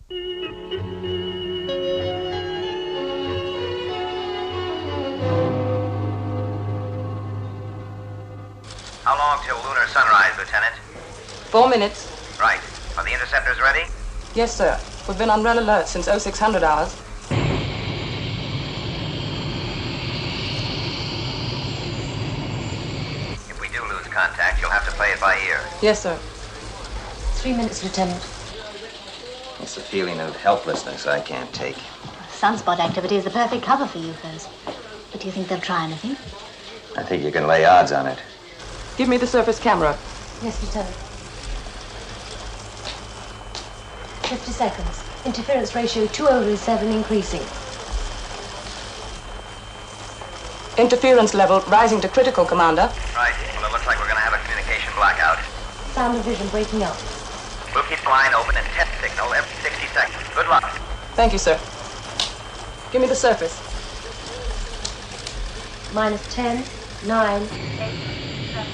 How long till lunar sunrise, Lieutenant? 4 minutes. Right. Are the interceptors ready? Yes, sir. We've been on red alert since 0600 hours. If we do lose contact, you'll have to play it by ear. Yes, sir. 3 minutes, Lieutenant. It's a feeling of helplessness I can't take. Sunspot activity is the perfect cover for UFOs. But do you think they'll try anything? I think you can lay odds on it. Give me the surface camera. Yes, Lieutenant. 50 seconds. Interference ratio 2/7 increasing. Interference level rising to critical, Commander. Right. Well, it looks like we're going to have a communication blackout. Sound of vision breaking up. We'll keep the line open and test signal every 60 seconds. Good luck. Thank you, sir. Give me the surface. -10, 9, 8, 7,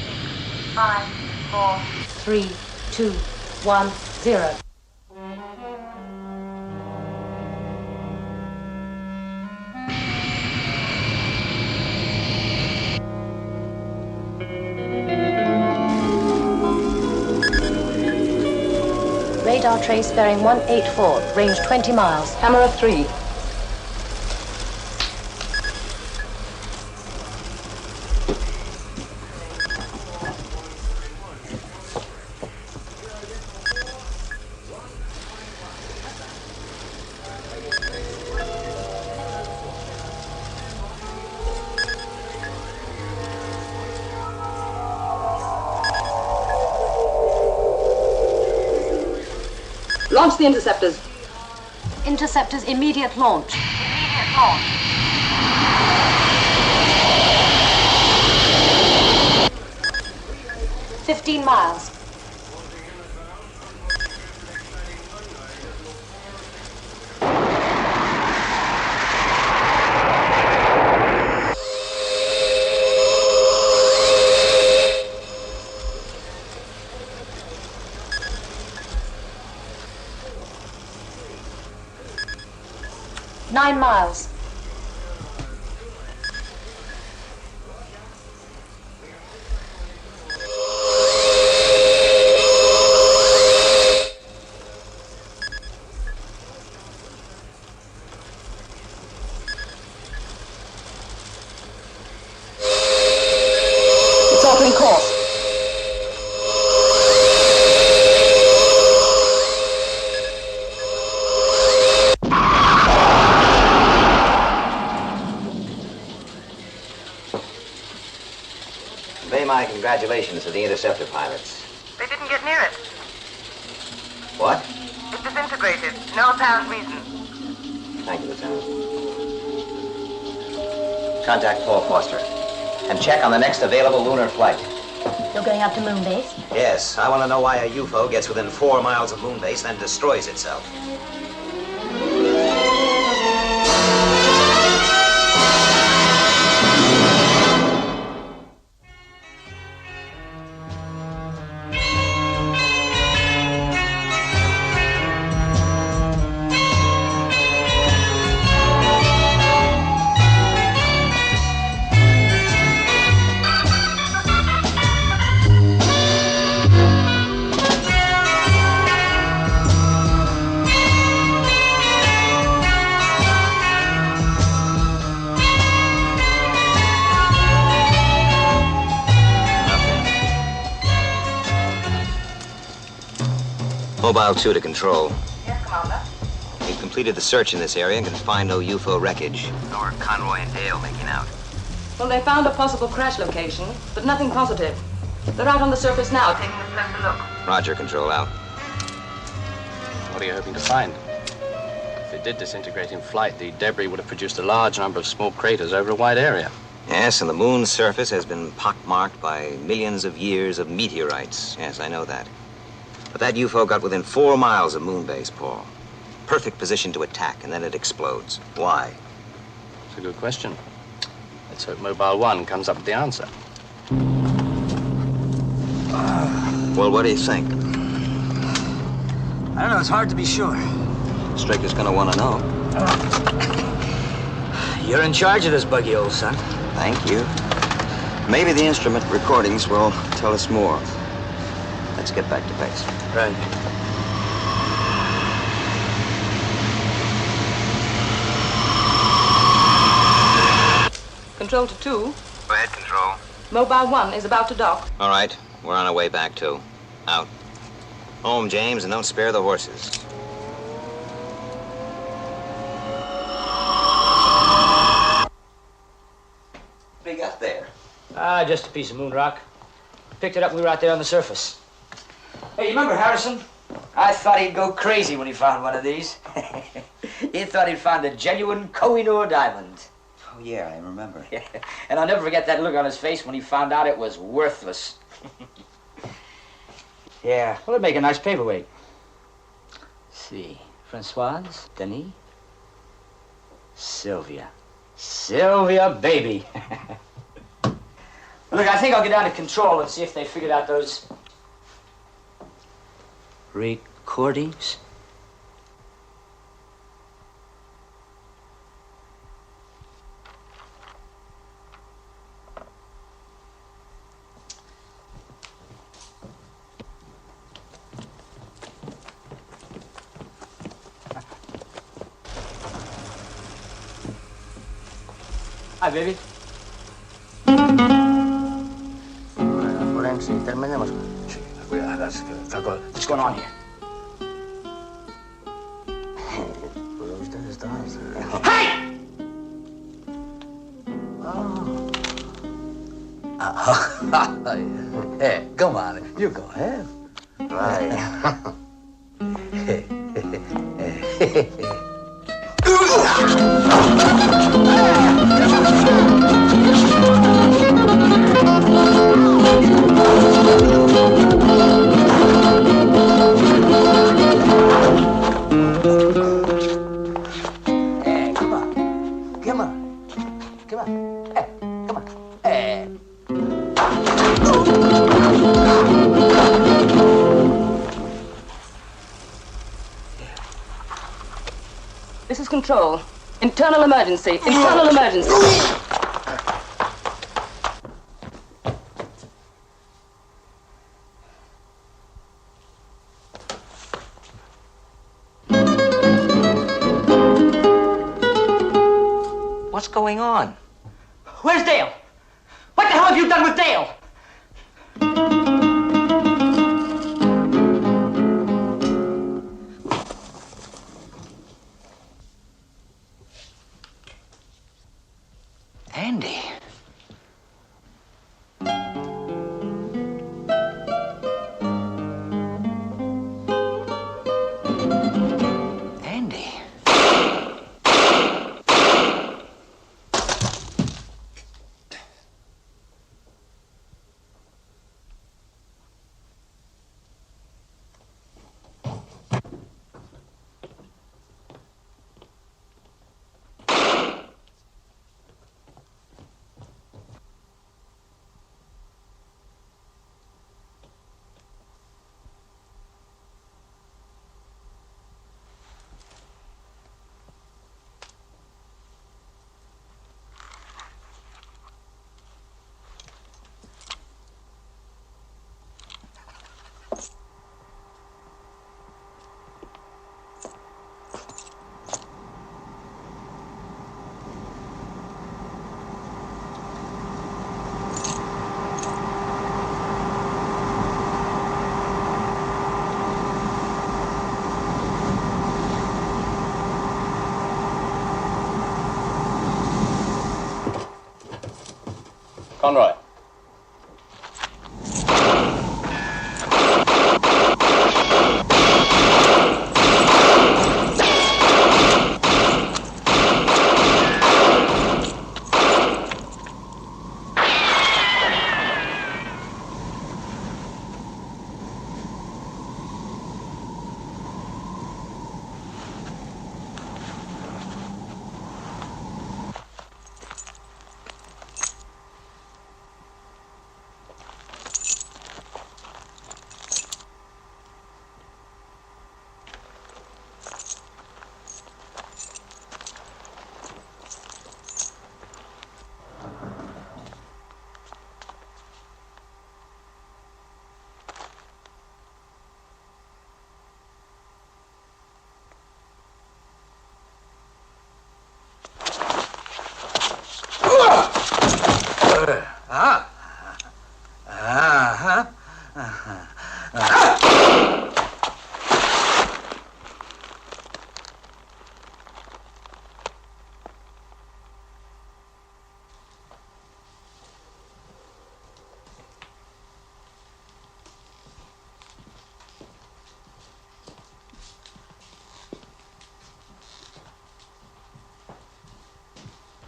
6, 5, 4, 3, 2, 1, 0. Radar trace bearing 184, range 20 miles. Camera 3. Launch the interceptors. Interceptors immediate launch. Immediate launch. $15 miles. $9 miles. It's altering course. Convey my congratulations to the interceptor pilots. They didn't get near it. What? It disintegrated. No apparent reason. Thank you, Lieutenant. Contact Paul Foster. And check on the next available lunar flight. You're going up to moon base? Yes, I want to know why a UFO gets within 4 miles of moon base, then destroys itself. Mobile 2 to control. Yes, Commander. We've completed the search in this area and can find no UFO wreckage. Nor Conroy and Dale making out. Well, they found a possible crash location, but nothing positive. They're out on the surface now, Taking a closer look. Roger, control out. What are you hoping to find? If it did disintegrate in flight, the debris would have produced a large number of small craters over a wide area. Yes, and the moon's surface has been pockmarked by millions of years of meteorites. Yes, I know that. But that UFO got within 4 miles of moon base, Paul. Perfect position to attack, and then it explodes. Why? It's a good question. Let's hope Mobile 1 comes up with the answer. Well, what do you think? I don't know, it's hard to be sure. Straker's gonna want to know. You're in charge of this buggy, old son. Thank you. Maybe the instrument recordings will tell us more. Let's get back to base. Right. Control to 2. Go ahead, Control. Mobile 1 is about to dock. All right, we're on our way back, too. Out. Home, James, and don't spare the horses. What do you got there? Ah, just a piece of moon rock. Picked it up when we were out there on the surface. Hey, you remember Harrison? I thought he'd go crazy when he found one of these. He thought he'd found a genuine Koh-i-Noor diamond. Oh, yeah, I remember. And I'll never forget that look on his face when he found out it was worthless. Yeah, well, it'd make a nice paperweight. Let's see, Francoise, Denis, Sylvia. Sylvia, baby. Look, I think I'll get down to Control and see if they figured out those recordings. Hi, baby. Forense, terminemos. Sí, what's going on here? Pues usted está... Hey! Hey, come on. You go ahead. Right. This is Control. Internal emergency. Internal emergency. What's going on? Where's Dale? What the hell have you done with Dale? Andy. Andy. Conroy.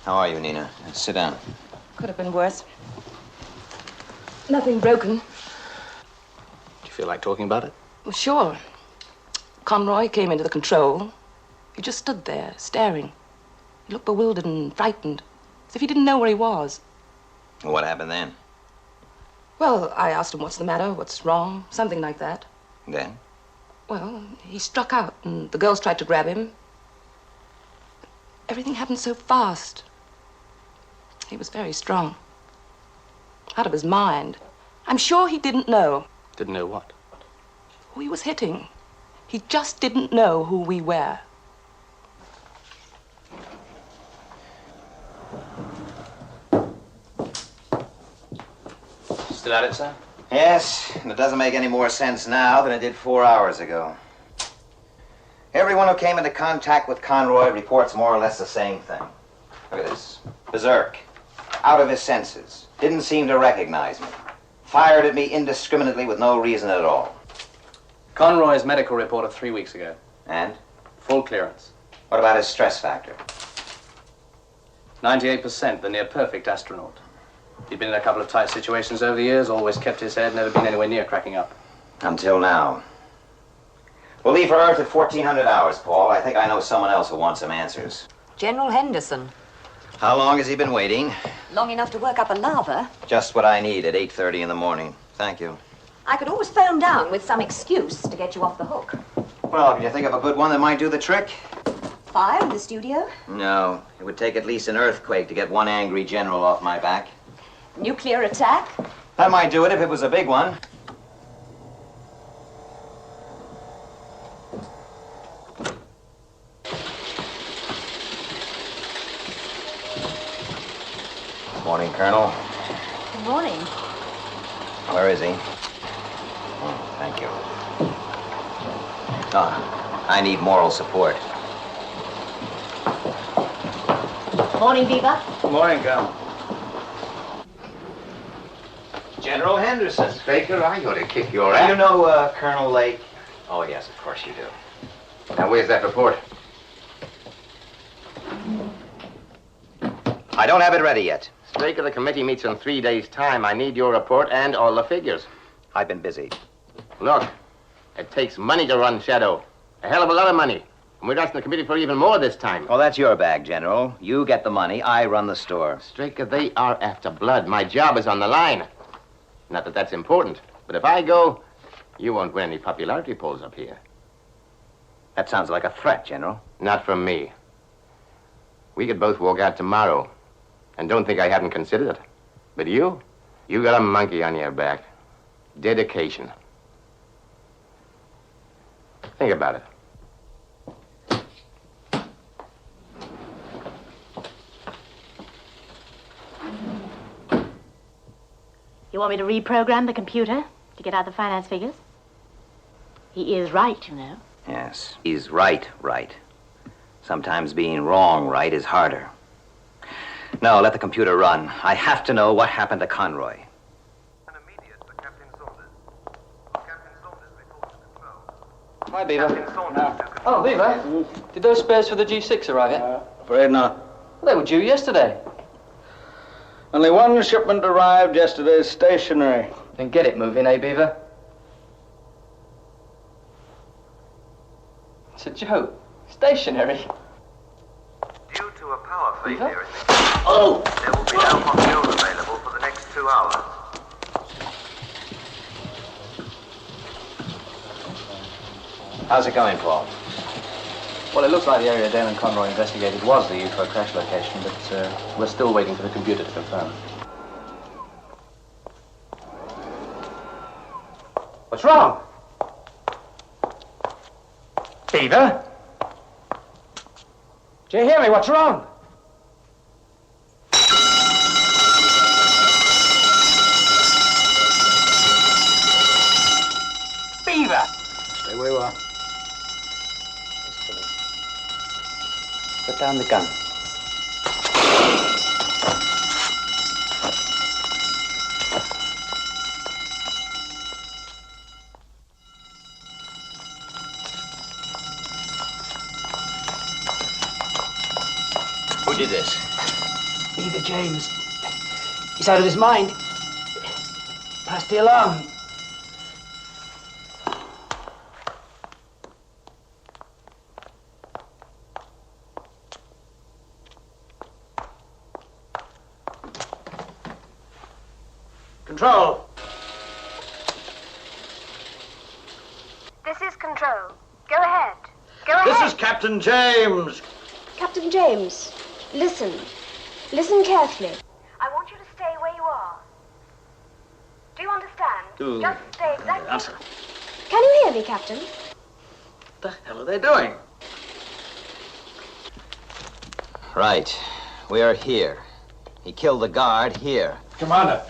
How are you, Nina? Sit down. Could have been worse. Nothing broken. Do you feel like talking about it? Well, sure. Conroy came into the control. He just stood there, staring. He looked bewildered and frightened, as if he didn't know where he was. What happened then? Well, I asked him what's the matter, what's wrong, something like that. Then? Well, he struck out, and the girls tried to grab him. Everything happened so fast. He was very strong. Out of his mind. I'm sure he didn't know Didn't know what? who he was hitting. He just didn't know who we were. Still at it, sir? Yes, and it doesn't make any more sense now than it did 4 hours ago. Everyone who came into contact with Conroy reports more or less the same thing. Look at this. Berserk. Out of his senses. Didn't seem to recognize me. Fired at me indiscriminately with no reason at all. Conroy's medical report of 3 weeks ago. And? Full clearance. What about his stress factor? 98%, the near perfect astronaut. He'd been in a couple of tight situations over the years, always kept his head, never been anywhere near cracking up. Until now. We'll leave for Earth at 1400 hours, Paul. I think I know someone else who wants some answers. General Henderson. How long has he been waiting? Long enough to work up a lava. Just what I need at 8:30 in the morning. Thank you. I could always phone down with some excuse to get you off the hook. Well, can you think of a good one that might do the trick? Fire in the studio? No. It would take at least an earthquake to get one angry general off my back. Nuclear attack? That might do it if it was a big one. Morning, Colonel. Good morning. Where is he? Oh, thank you. I need moral support. Morning, Beaver. Good morning, Colonel. General Henderson. Straker, I ought to kick your Do ass. you know Colonel Lake? Oh, yes, of course you do. Now, where's that report? I don't have it ready yet. Straker, the committee meets in 3 days' time. I need your report and all the figures. I've been busy. Look, it takes money to run SHADO. A hell of a lot of money. And we're asking the committee for even more this time. Well, that's your bag, General. You get the money, I run the store. Straker, they are after blood. My job is on the line. Not that that's important, but if I go, you won't win any popularity polls up here. That sounds like a threat, General. Not from me. We could both walk out tomorrow. And don't think I haven't considered it. But you got a monkey on your back. Dedication. Think about it. You want me to reprogram the computer to get out the finance figures? He is right, you know. Yes, he's right. Sometimes being wrong right is harder. No, let the computer run. I have to know what happened to Conroy. Hi, Beaver. Oh, Beaver. Did those spares for the G6 arrive yet? Afraid not. Well, they were due yesterday. Only one shipment arrived yesterday, stationary. Then get it moving, eh, Beaver? It's a joke. Stationary. Due to a power failure, Beaver? there will be no hot fuel available for the next 2 hours. How's it going, Paul? Well, it looks like the area Dale and Conroy investigated was the UFO crash location, but we're still waiting for the computer to confirm. What's wrong? Beaver? Do you hear me? What's wrong? Beaver! Stay where you are. Put down the gun. Who did this? Neither James. He's out of his mind. Pass the alarm. Control. This is Control. Go ahead. Go ahead. This is Captain James. Captain James, listen. Listen carefully. I want you to stay where you are. Do you understand? Just stay exactly... Answer. Can you hear me, Captain? What the hell are they doing? Right. We are here. He killed the guard here. Commander,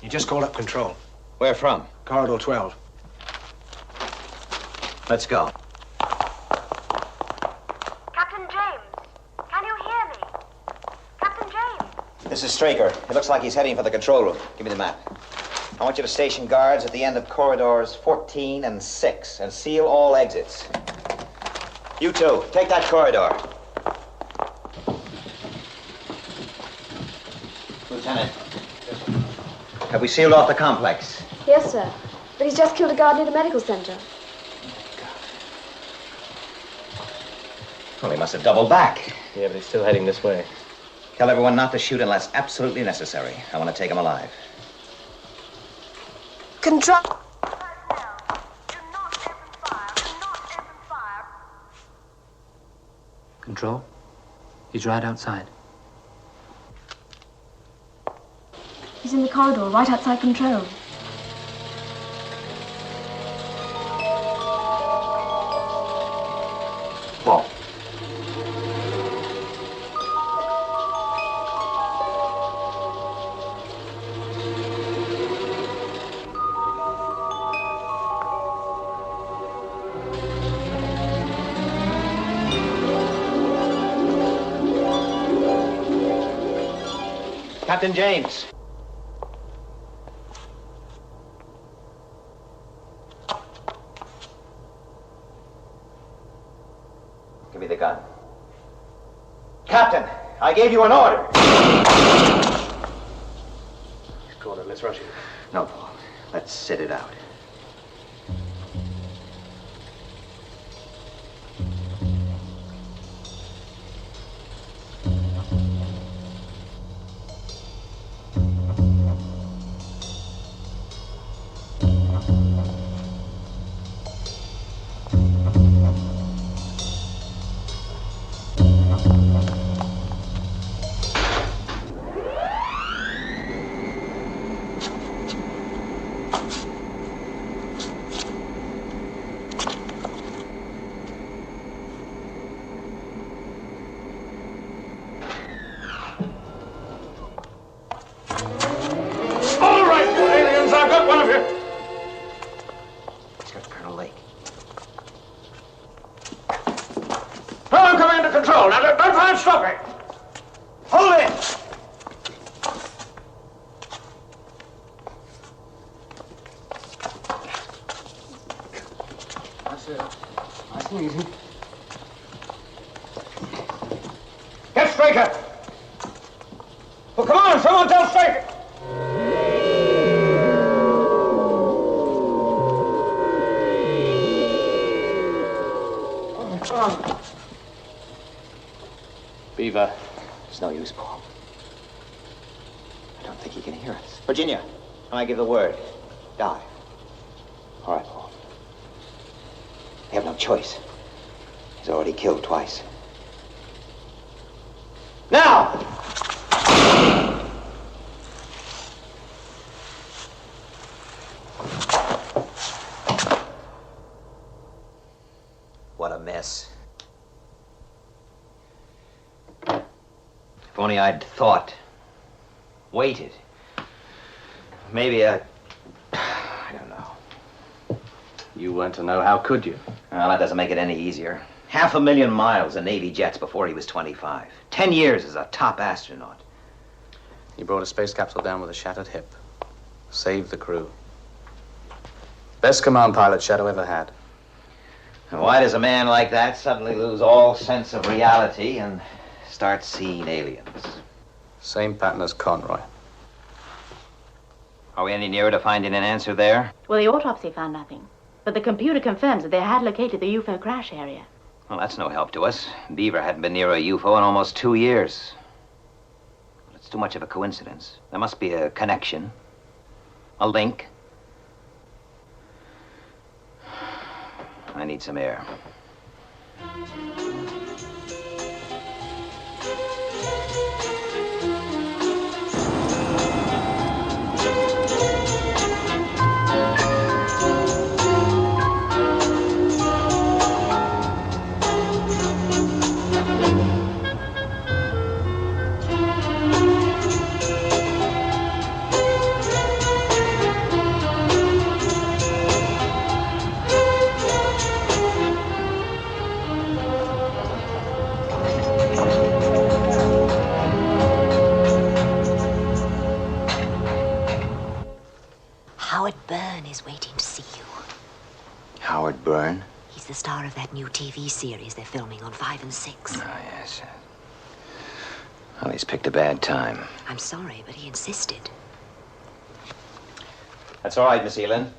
he just called up Control. Where from? Corridor 12. Let's go. Captain James, can you hear me? Captain James. This is Straker. It looks like he's heading for the control room. Give me the map. I want you to station guards at the end of corridors 14 and 6 and seal all exits. You two, take that corridor. Lieutenant. Have we sealed off the complex? Yes, sir. But he's just killed a guard near the medical center. Well, he must have doubled back. Yeah, but he's still heading this way. Tell everyone not to shoot unless absolutely necessary. I want to take him alive. Control. Control? He's right outside. He's in the corridor, right outside Control. Whoa. Captain James. Give me the gun. Captain, I gave you an order. He's called it. Let's rush him. No, Paul. Let's sit it out. Control. Now, don't try and stop it. Hold it. That's it. Nice and easy. Get Straker. Well, come on, someone tell Straker. Come on. Beaver. It's no use, Paul. I don't think he can hear us. Virginia, when I give the word, dive. All right, Paul. They have no choice. He's already killed twice. Now! What a mess. If only I'd thought, waited. Maybe I don't know. You weren't to know, how could you? Well, that doesn't make it any easier. 500,000 miles in Navy jets before he was 25. 10 years as a top astronaut. He brought a space capsule down with a shattered hip. Saved the crew. Best command pilot Shadow ever had. And why does a man like that suddenly lose all sense of reality and start seeing aliens? Same pattern as Conroy. Are we any nearer to finding an answer there? Well, the autopsy found nothing. But the computer confirms that they had located the UFO crash area. Well, that's no help to us. Beaver hadn't been near a UFO in almost 2 years. It's too much of a coincidence. There must be a connection. A link. I need some air. Howard Byrne? He's the star of that new TV series they're filming on 5 and 6. Oh, yes. Well, he's picked a bad time. I'm sorry, but he insisted. That's all right, Miss Elin.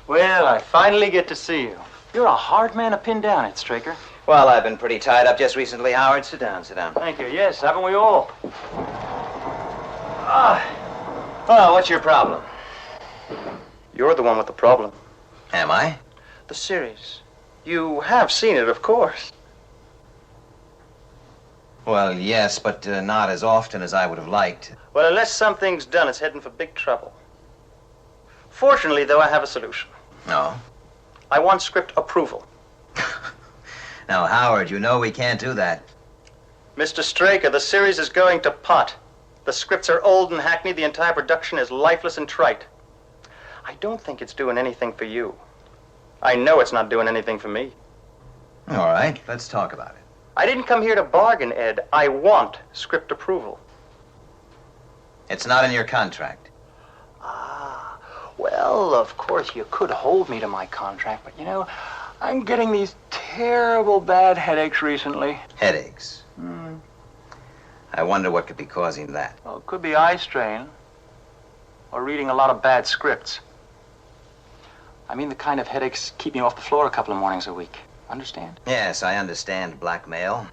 Well, I finally get to see you. You're a hard man to pin down, Ed Straker. Well, I've been pretty tied up just recently, Howard. Sit down, sit down. Thank you. Yes, haven't we all? Well, what's your problem? You're the one with the problem. Am I? The series. You have seen it, of course. Well, yes, but not as often as I would have liked. Well, unless something's done, it's heading for big trouble. Fortunately, though, I have a solution. No? I want script approval. Now, Howard, you know we can't do that. Mr. Straker, the series is going to pot. The scripts are old and hackneyed. The entire production is lifeless and trite. I don't think it's doing anything for you. I know it's not doing anything for me. All right, let's talk about it. I didn't come here to bargain, Ed. I want script approval. It's not in your contract. Well, of course, you could hold me to my contract, but you know, I'm getting these terrible bad headaches recently. Headaches? I wonder what could be causing that. Well, it could be eye strain, or reading a lot of bad scripts. I mean the kind of headaches keep me off the floor a couple of mornings a week. Understand? Yes, I understand blackmail.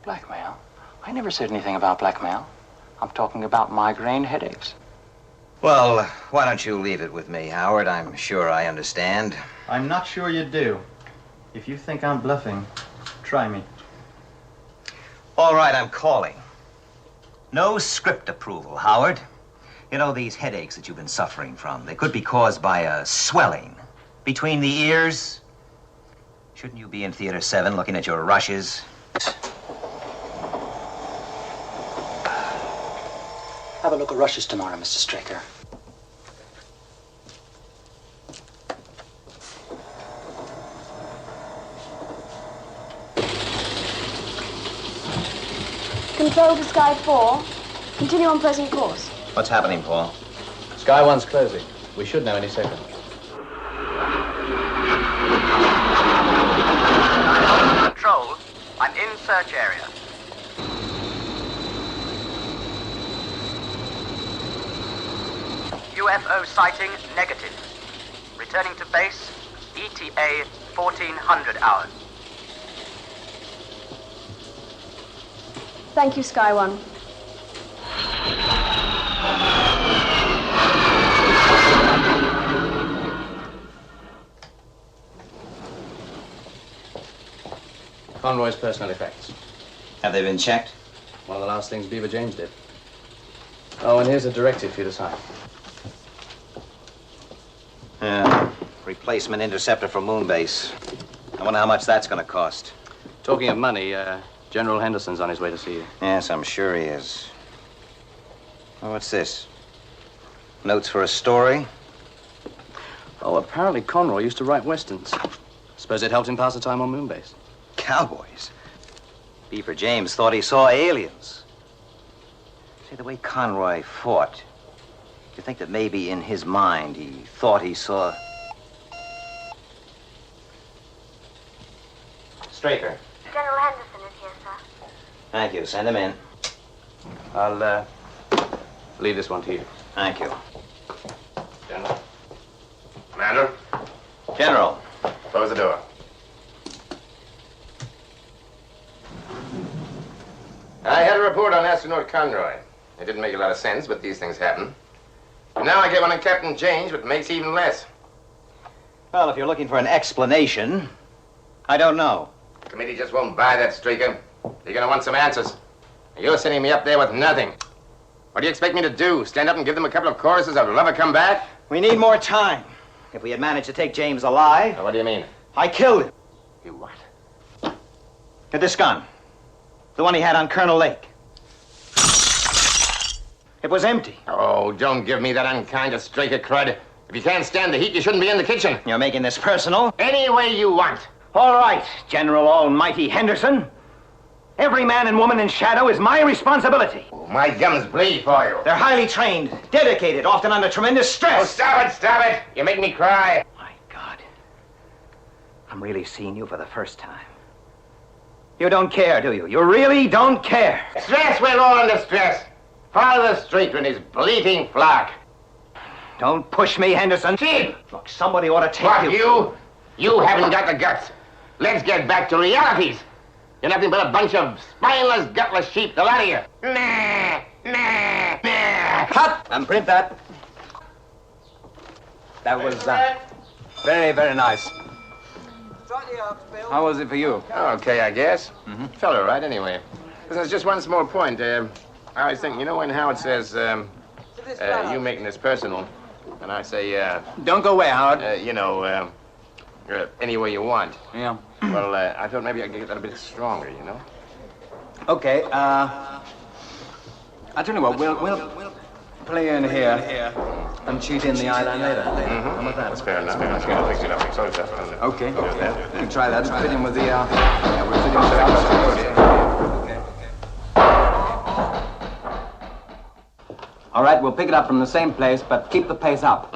Blackmail? I never said anything about blackmail. I'm talking about migraine headaches. Well, why don't you leave it with me, Howard? I'm sure I understand. I'm not sure you do. If you think I'm bluffing, try me. All right, I'm calling. No script approval, Howard. You know, these headaches that you've been suffering from, they could be caused by a swelling between the ears. Shouldn't you be in Theater 7 looking at your rushes? Have a look at rushes tomorrow, Mr. Straker. Control to Sky 4. Continue on present course. What's happening, Paul? Sky 1's closing. We should know any second. Control, I'm in search area. UFO sighting negative. Returning to base, ETA 1400 hours. Thank you, Sky 1. Conroy's personal effects. Have they been checked? One of the last things Beaver James did. Oh, and here's a directive for you to sign. Replacement interceptor for Moonbase. I wonder how much that's going to cost. Talking of money, General Henderson's on his way to see you. Yes, I'm sure he is. Oh, what's this? Notes for a story? Oh, apparently Conroy used to write westerns. Suppose it helped him pass the time on Moonbase. Cowboys? Beaver James thought he saw aliens. See, the way Conroy fought, you think that maybe in his mind he thought he saw... Straker. General Henderson is here, sir. Thank you. Send him in. I'll, leave this one to you. Thank you. General. Commander, General. close the door. I had a report on astronaut Conroy. It didn't make a lot of sense, but these things happen. And now I get one on Captain James, but makes even less. Well, if you're looking for an explanation, I don't know. The committee just won't buy that, Straker. You're gonna want some answers. You're sending me up there with nothing. What do you expect me to do? Stand up and give them a couple of choruses of Love Her Come Back? We need more time. If we had managed to take James alive... What do you mean? I killed him. You what? With this gun. The one he had on Colonel Lake. It was empty. Oh, don't give me that unkind of Straker crud. If you can't stand the heat, you shouldn't be in the kitchen. You're making this personal? Any way you want. All right, General Almighty Henderson. Every man and woman in SHADO is my responsibility. Oh, my gums bleed for you. They're highly trained, dedicated, often under tremendous stress. Oh, stop it. You make me cry. My God. I'm really seeing you for the first time. You don't care, do you? You really don't care. Stress, we're all under stress. Father Straker and his bleating flock. Don't push me, Henderson. Chief! Look, somebody ought to take What, you. You haven't got the guts. Let's get back to realities. You're nothing but a bunch of spineless, gutless sheep, the lot of you. Cut! And print that. That was very, very nice. How was it for you? Okay, I guess. Felt all right, anyway. Listen, there's just one small point. I was thinking, you know when Howard says, you making this personal, and I say, Don't go away, Howard. any way you want. Yeah. Well, I thought maybe I could get that a bit stronger, you know? Okay, I'll tell you what, we'll play in here and cheat in the island later. How about that? That's fair enough. Fix it up. Okay. We can try that. Fit in with the, we'll fit in with the okay. All right, we'll pick it up from the same place, but keep the pace up.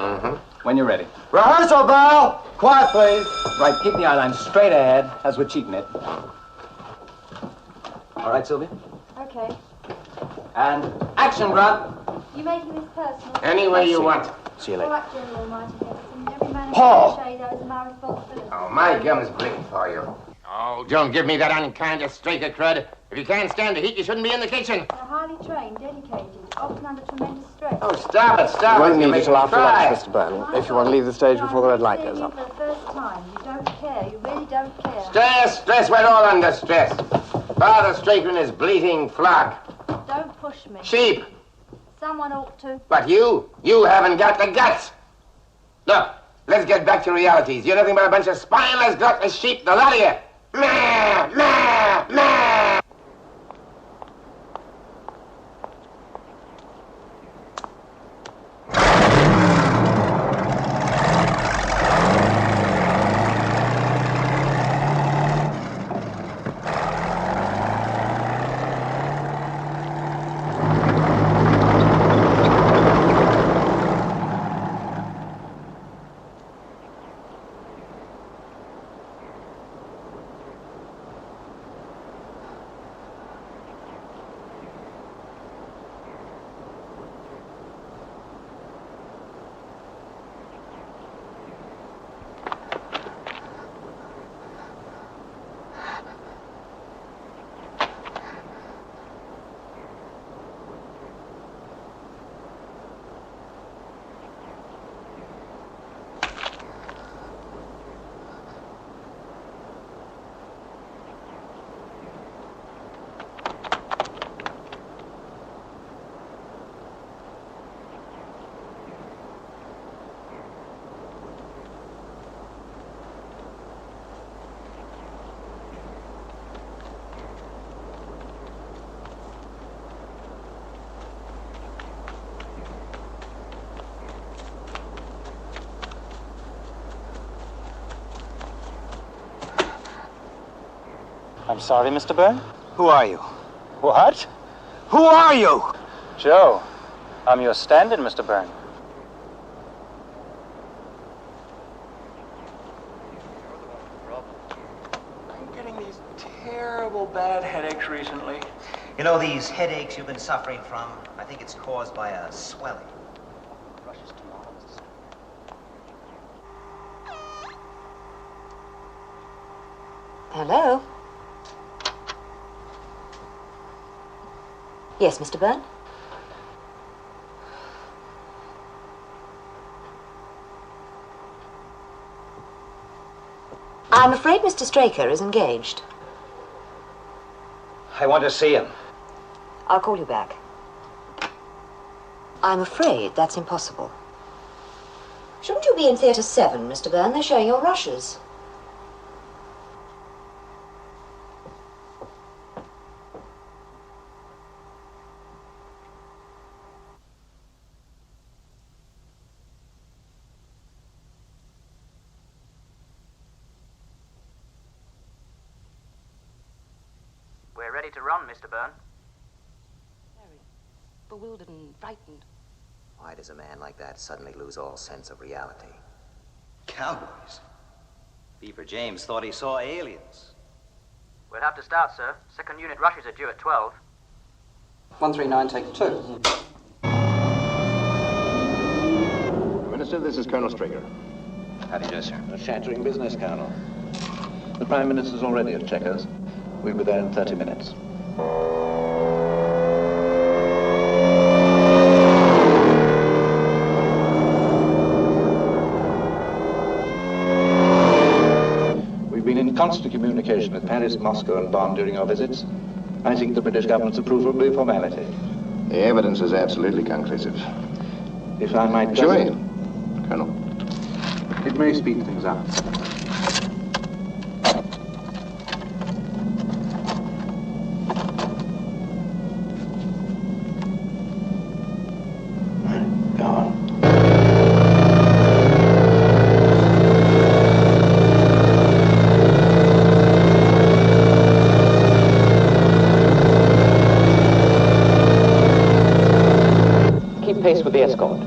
When you're ready. Rehearsal bell! Quiet, please. Right, keep the eye line straight ahead as we're cheating it. All right, Sylvia? Okay. And action, Grant. You making this personal? Any way you want. See you All later. right, General Almighty Henderson. Every man Paul! in SHADO is my responsibility. Oh, my gums bleed for you. Oh, don't give me that unkind of Straker crud. If you can't stand the heat, you shouldn't be in the kitchen. They're highly trained, dedicated, often under tremendous stress. Oh, stop it. You won't need make it till me after cry. lunch, Mr. Byrne, if you want to leave the stage before the red light goes up. For the first time, you don't care. You really don't care. Stress, we're all under stress. Father Straker and his bleating flock. Don't push me. Sheep. Someone ought to. But you haven't got the guts. Look, let's get back to realities. You're nothing but a bunch of spineless, gutless sheep, the lot of you. Meh, meh, meh. I'm sorry, Mr. Byrne? Who are you? What? Who are you? Joe, I'm your stand-in, Mr. Byrne. I'm getting these Terrible bad headaches recently. You know, these headaches you've been suffering from, I think it's caused by a swelling. Hello? Yes, Mr. Byrne? I'm afraid Mr. Straker is engaged. I want to see him. I'll call you back. I'm afraid that's impossible. Shouldn't you be in Theatre 7, Mr. Byrne? They're showing your rushes. We're ready to run, Mr. Byrne. Very bewildered and frightened. Why does a man like that suddenly lose all sense of reality? Cowboys? Beaver James thought he saw aliens. We'll have to start, sir. Second unit rushes are due at 12. 139, take 2. Minister, this is Colonel Straker. How do you do, sir? A shattering business, Colonel. The Prime Minister's already at Checkers. We'll be there in 30 minutes. We've been in constant communication with Paris, Moscow, and Bonn during our visits. I think the British government's approval will be a formality. The evidence is absolutely conclusive. If I might just... Join, Colonel. It may speed things up. Keep pace with the escort.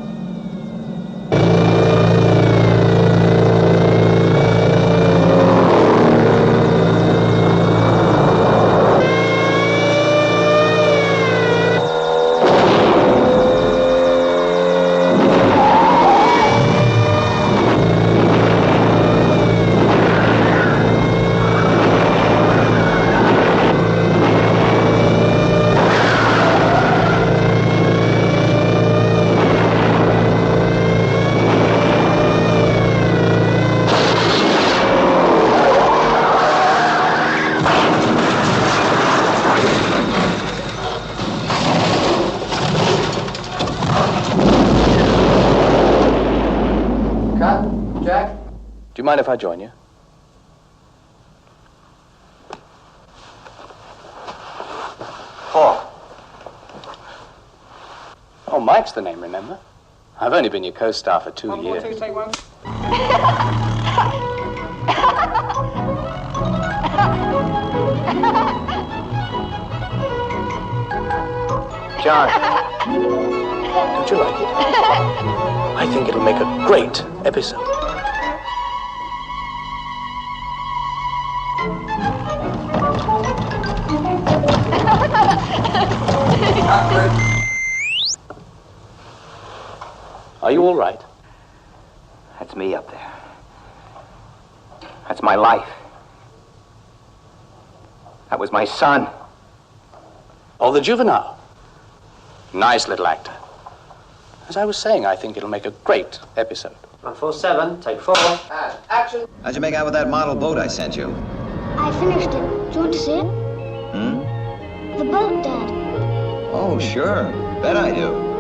Do you mind if I join you? Paul. Oh, Mike's the name, remember? I've only been your co-star for 2 years. 1 more, 2, take 1. John, don't you like it? I think it'll make a great episode. Are you all right? That's me up there. That's my life. That was my son. Oh, the juvenile. Nice little actor. As I was saying, I think it'll make a great episode. 147, take 4. And action. How'd you make out with that model boat I sent you? I finished it. Do you want to see it? The boat, Dad. Oh, sure. Bet I do.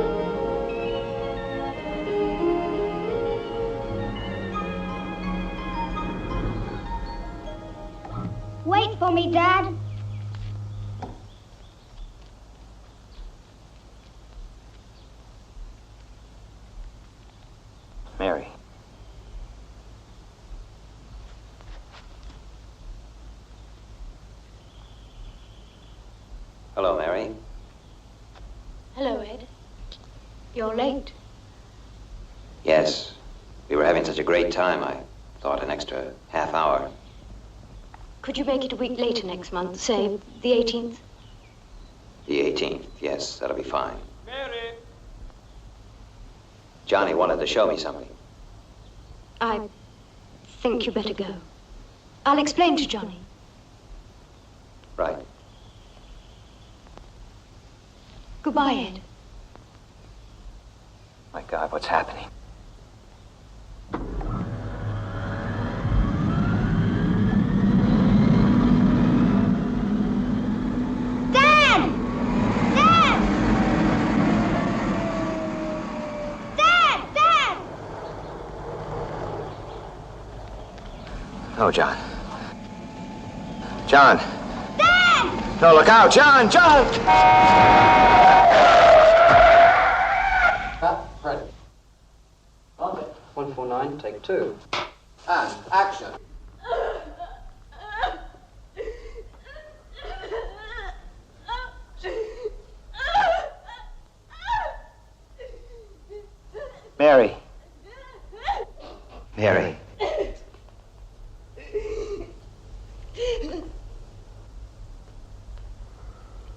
Wait for me, Dad. Mary. Hello, Mary. Hello, Ed. You're late. Yes. We were having such a great time, I thought an extra half hour. Could you make it a week later next month, say the 18th? The 18th, yes, that'll be fine. Mary! Johnny wanted to show me something. I think you better go. I'll explain to Johnny. Right. Goodbye, Ed. My God, what's happening? Oh, John. John! Dad! No, look out! John! John! Ready. 149, take 2. And action. Mary. Mary.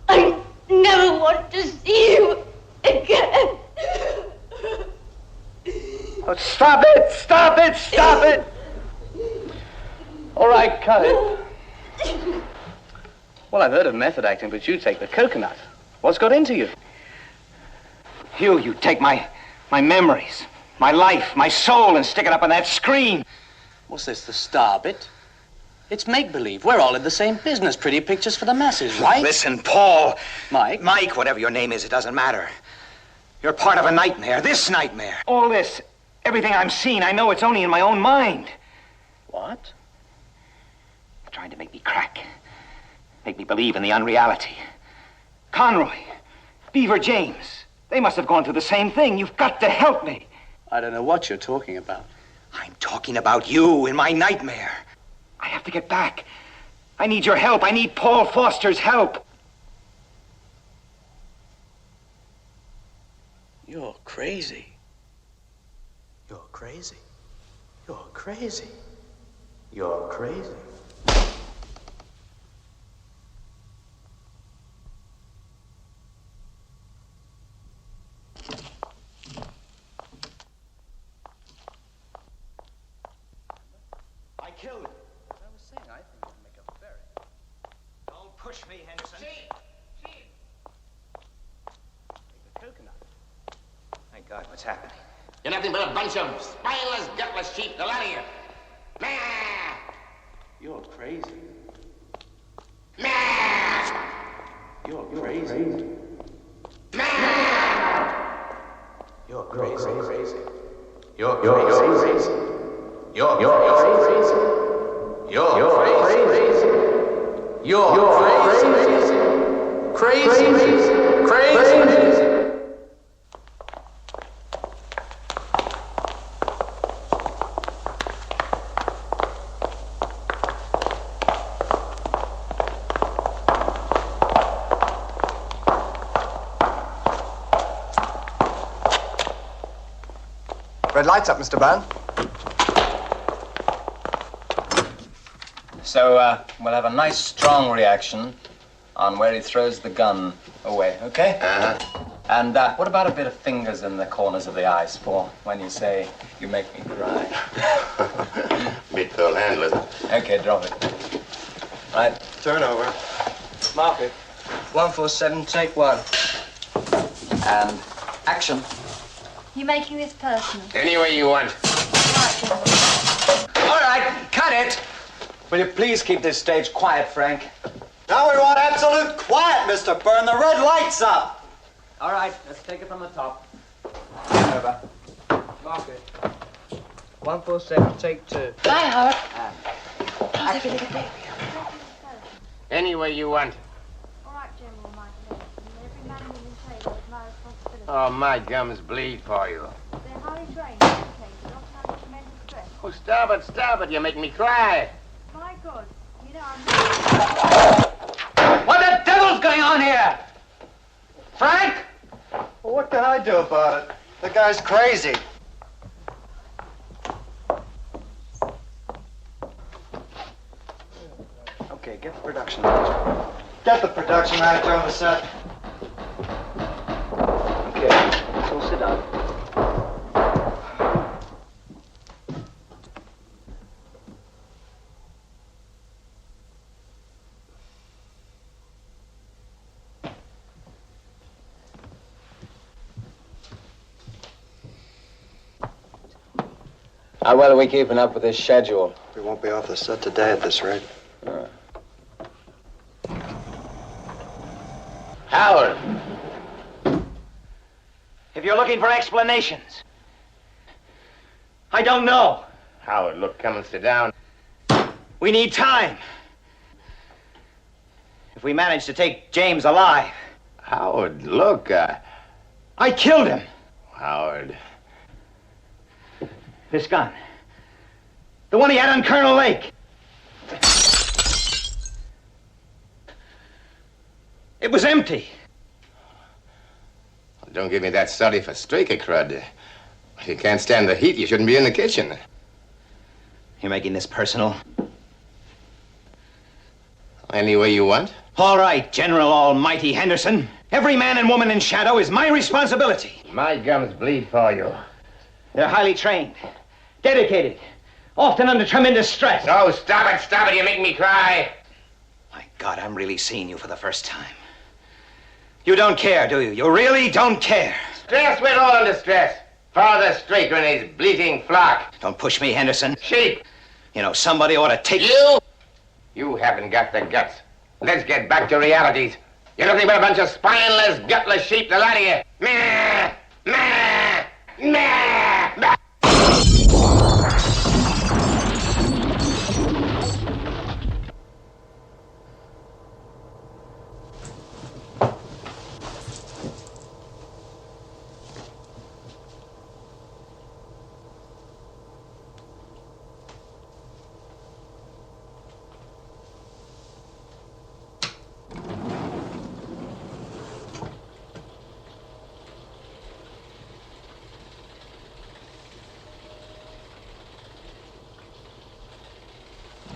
I never want to see you again. Oh, stop it! Stop it! Stop it! All right, cut it. Well, I've heard of method acting, but you take the coconut. What's got into you? You take my memories, my life, my soul, and stick it up on that screen. What's this, the star bit? It's make-believe. We're all in the same business. Pretty pictures for the masses, right? Listen, Paul. Mike? Mike, whatever your name is, it doesn't matter. You're part of a nightmare, this nightmare. All this, everything I'm seeing, I know it's only in my own mind. What? They're trying to make me crack. Make me believe in the unreality. Conroy, Beaver James, they must have gone through the same thing. You've got to help me. I don't know what you're talking about. I'm talking about you in my nightmare. I have to get back. I need your help. I need Paul Foster's help. You're crazy. You're crazy. You're crazy. You're crazy. I killed him. I was saying, I think it'll make a very... Don't push me, Henderson. Chief! Take the coconut. Thank God, what's happening? You're nothing but a bunch of spineless, gutless sheep. The lot of you. Meh! You're crazy. Meh! You're crazy. Meh! You're crazy. You're crazy. You're crazy. You're crazy. You're crazy. Crazy. Red light's up, Mr. Byrne. So, we'll have a nice, strong reaction on where he throws the gun away, okay? Uh-huh. And what about a bit of fingers in the corners of the eyes for when you say, you make me cry? Bit tall handle, isn't it? Okay, drop it. Right. Turn over. Mark it. 147, take 1. And action. You making this personal? Any way you want. All right, cut it. Will you please keep this stage quiet, Frank? Now we want absolute quiet, Mr. Byrne. The red light's up. All right, let's take it from the top. Over. Mark it. 147, take 2. Bye, Howard. Any way you want. All right, General, my every man in the table is my responsibility. Oh, my gums bleed for you. They're highly trained, educated, often under tremendous stress. Oh, stop it. You make me cry. My God, you know, I'm... What the devil's going on here? Frank? Well, what can I do about it? The guy's crazy. Okay, get the production manager. Get the production manager on the set. Okay, so sit down. How well are we keeping up with this schedule? We won't be off the set today at this rate. Howard. If you're looking for explanations, I don't know. Howard, look, come and sit down. We need time. If we manage to take James alive. Howard, look, I killed him. Howard. This gun. The one he had on Colonel Lake. It was empty. Don't give me that study for Straker crud. If you can't stand the heat, you shouldn't be in the kitchen. You're making this personal? Any way you want. All right, General Almighty Henderson. Every man and woman in SHADO is my responsibility. My gums bleed for you. They're highly trained, dedicated, often under tremendous stress. No, stop it, you make me cry. My God, I'm really seeing you for the first time. You don't care, do you? You really don't care. Stress, we're all under stress. Father Straker and his bleating flock. Don't push me, Henderson. Sheep. You know, somebody ought to take... You haven't got the guts. Let's get back to realities. You're nothing but a bunch of spineless, gutless sheep, the lot of you. Meh! Meh! Meh! Meh!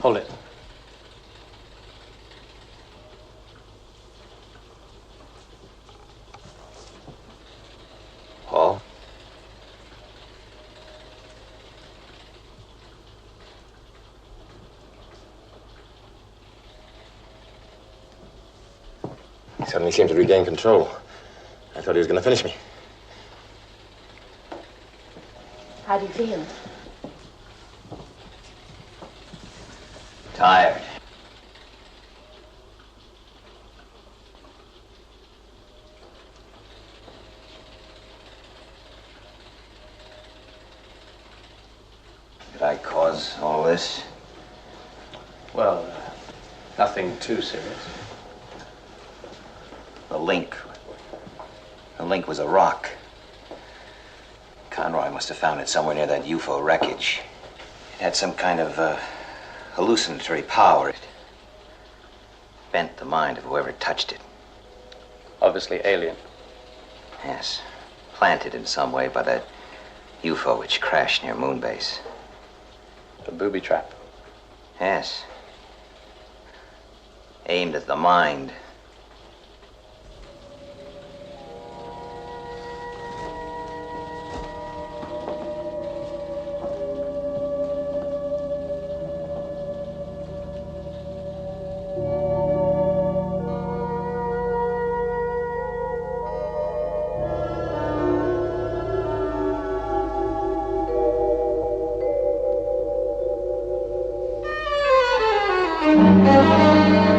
Hold it. Paul? He suddenly seemed to regain control. I thought he was going to finish me. How do you feel? Tired. Did I cause all this? Well, nothing too serious. The link. The link was a rock. Conroy must have found it somewhere near that UFO wreckage. It had some kind of, hallucinatory power. It bent the mind of whoever touched it. Obviously alien. Yes. Planted in some way by that UFO which crashed near Moonbase. A booby trap. Yes. Aimed at the mind. Thank you.